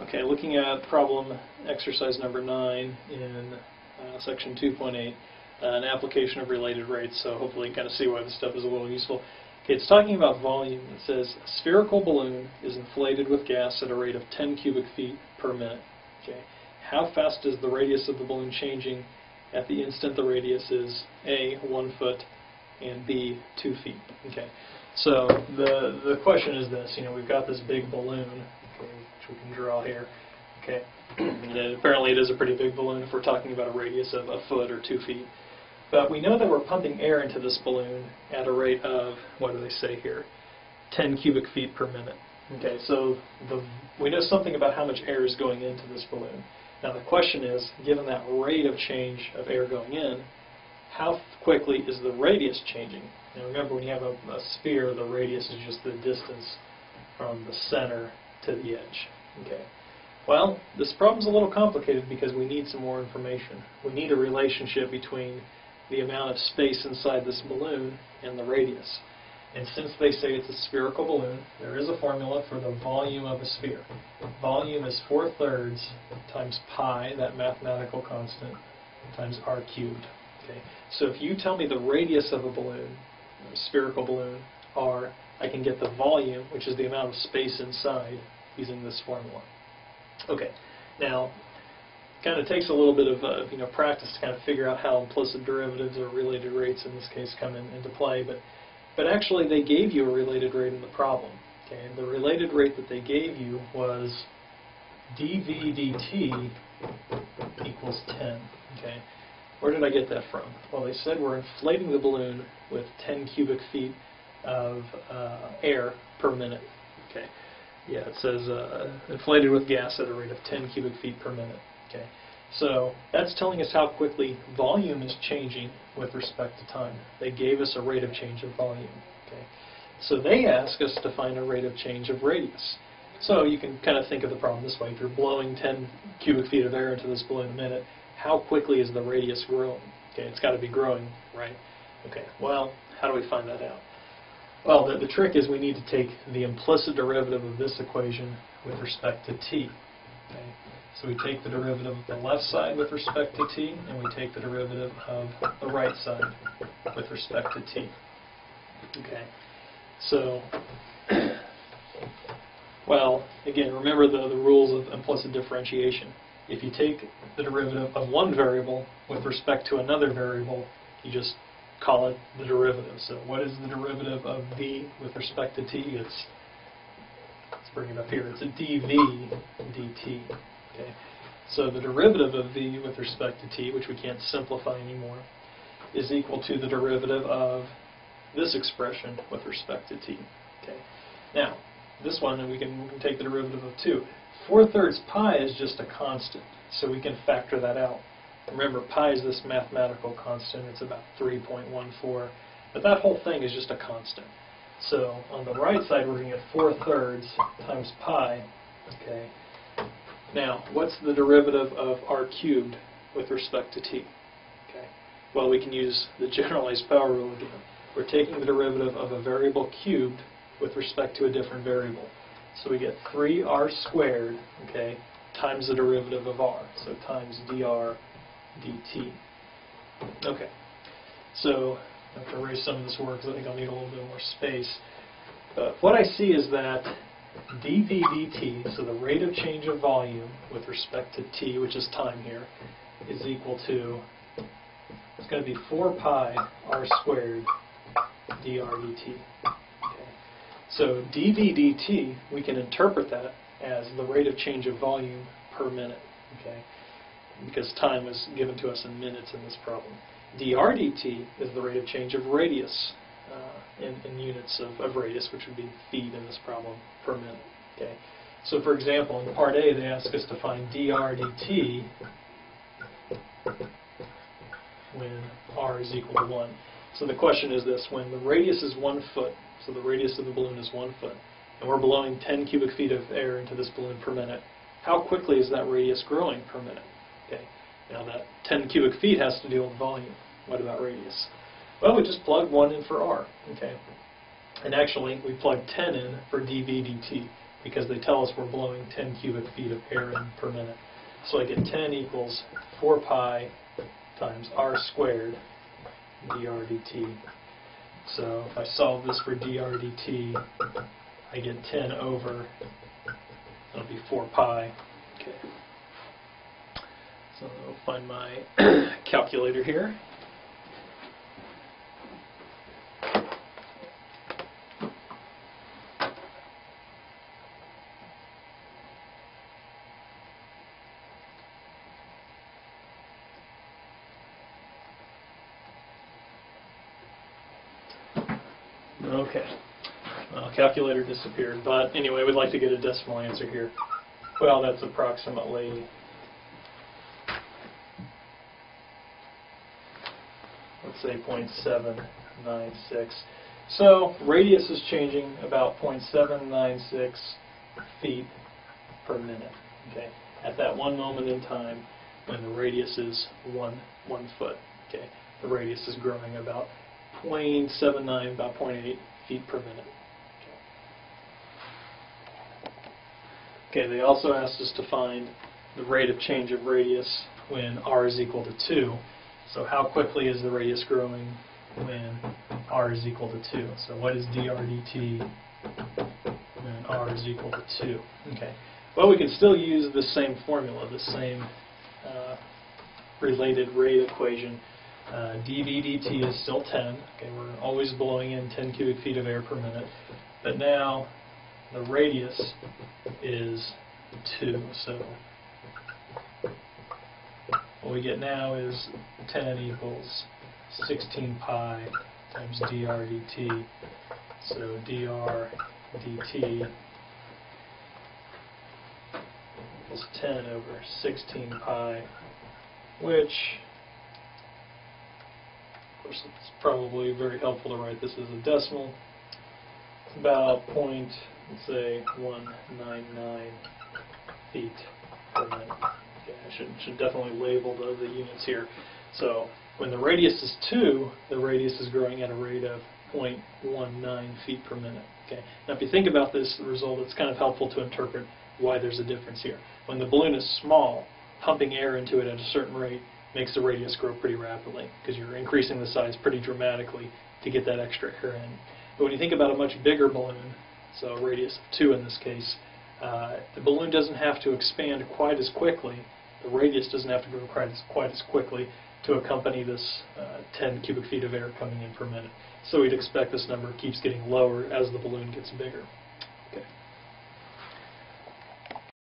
Okay, looking at problem exercise number 9 in section 2.8, an application of related rates, so hopefully you can kind of see why this stuff is a little useful. Okay, it's talking about volume. It says a spherical balloon is inflated with gas at a rate of 10 cubic feet per minute. Okay, how fast is the radius of the balloon changing at the instant the radius is A, 1 foot, and B, 2 feet? Okay, so the question is this, we've got this big balloon, okay, which we can draw here, okay, and apparently it is a pretty big balloon if we're talking about a radius of a foot or 2 feet. But we know that we're pumping air into this balloon at a rate of, what do they say here, 10 cubic feet per minute. Okay, so we know something about how much air is going into this balloon. Now the question is, given that rate of change of air going in, how quickly is the radius changing? Now remember, when you have a sphere, the radius is just the distance from the center to the edge. Okay. Well, this problem's a little complicated because we need some more information. We need a relationship between the amount of space inside this balloon and the radius. And since they say it's a spherical balloon, there is a formula for the volume of a sphere. Volume is 4/3 times pi, that mathematical constant, times r cubed. Okay. So if you tell me the radius of a balloon, a spherical balloon, r, I can get the volume, which is the amount of space inside, using this formula. Okay. Now, it kind of takes a little bit of practice to kind of figure out how implicit derivatives or related rates in this case come into play, but actually they gave you a related rate in the problem. Okay, and the related rate that they gave you was dV dt equals 10. Okay, where did I get that from? Well, they said we're inflating the balloon with 10 cubic feet of air per minute. Okay, yeah, it says inflated with gas at a rate of 10 cubic feet per minute. Okay, so that's telling us how quickly volume is changing with respect to time. They gave us a rate of change of volume. Okay, so they ask us to find a rate of change of radius. So you can kind of think of the problem this way. If you're blowing 10 cubic feet of air into this balloon a minute, how quickly is the radius growing? Okay, it's got to be growing, right? Okay, well, how do we find that out? Well, the trick is we need to take the implicit derivative of this equation with respect to t. Okay. So we take the derivative of the left side with respect to t, and we take the derivative of the right side with respect to t. Okay. So, well, again, remember the rules of implicit differentiation. If you take the derivative of one variable with respect to another variable, you just call it the derivative. So what is the derivative of v with respect to t? Let's bring it up here. It's a dv dt. Okay. So the derivative of v with respect to t, which we can't simplify anymore, is equal to the derivative of this expression with respect to t. Okay. Now, this one, we can take the derivative of 2. 4/3 pi is just a constant, so we can factor that out. Remember, pi is this mathematical constant. It's about 3.14, but that whole thing is just a constant. So on the right side, we're going to get 4/3 times pi. Okay. Now, what's the derivative of r cubed with respect to t? Okay. Well, we can use the generalized power rule again. We're taking the derivative of a variable cubed with respect to a different variable. So we get 3r squared, okay, times the derivative of r. So times dr dt. Okay. So I have to erase some of this work because I think I'll need a little bit more space. But what I see is that dV dt, so the rate of change of volume with respect to t, which is time here, is equal to, it's going to be 4 pi r squared dr dt. Okay. So dV dt, we can interpret that as the rate of change of volume per minute, okay, because time was given to us in minutes in this problem. Dr dt is the rate of change of radius in units of radius, which would be feet in this problem, per minute. Okay. So for example, in part A, they ask us to find dr dt when r is equal to 1. So the question is this: when the radius is 1 foot, so the radius of the balloon is 1 foot, and we're blowing 10 cubic feet of air into this balloon per minute, how quickly is that radius growing per minute? Okay. Now that 10 cubic feet has to deal with volume. What about radius? Well, we just plug 1 in for r. Okay. And actually, we plug 10 in for dV dt. because they tell us we're blowing 10 cubic feet of air in per minute. So I get 10 equals 4 pi times r squared dr dt. So if I solve this for dr dt, I get 10 over, that'll be 4 pi. Okay. So I'll find my calculator here. Okay, well, calculator disappeared, but anyway, we'd like to get a decimal answer here. Well, that's approximately, let's say 0.796. So radius is changing about 0.796 feet per minute. Okay, at that one moment in time when the radius is one foot. Okay, the radius is growing about 0.79, about 0.8 feet per minute. Okay, they also asked us to find the rate of change of radius when r is equal to 2. So how quickly is the radius growing when r is equal to 2? So what is dr dt when r is equal to 2? Okay. Well, we can still use the same formula, the same related rate equation. dv dt is still 10. Okay, we're always blowing in 10 cubic feet of air per minute. But now the radius is 2. So what we get now is 10 equals 16 pi times dr dt. So dr dt is 10 over 16 pi, which, of course, it's probably very helpful to write this as a decimal. It's about let's say 199 feet per minute. Okay, I should definitely label the units here. So when the radius is 2, the radius is growing at a rate of 0.19 feet per minute. Okay. Now if you think about this result, it's kind of helpful to interpret why there's a difference here. When the balloon is small, pumping air into it at a certain rate makes the radius grow pretty rapidly because you're increasing the size pretty dramatically to get that extra air in. But when you think about a much bigger balloon, so a radius of 2 in this case, the balloon doesn't have to expand quite as quickly. The radius doesn't have to grow quite as quickly to accompany this 10 cubic feet of air coming in per minute. So we'd expect this number keeps getting lower as the balloon gets bigger.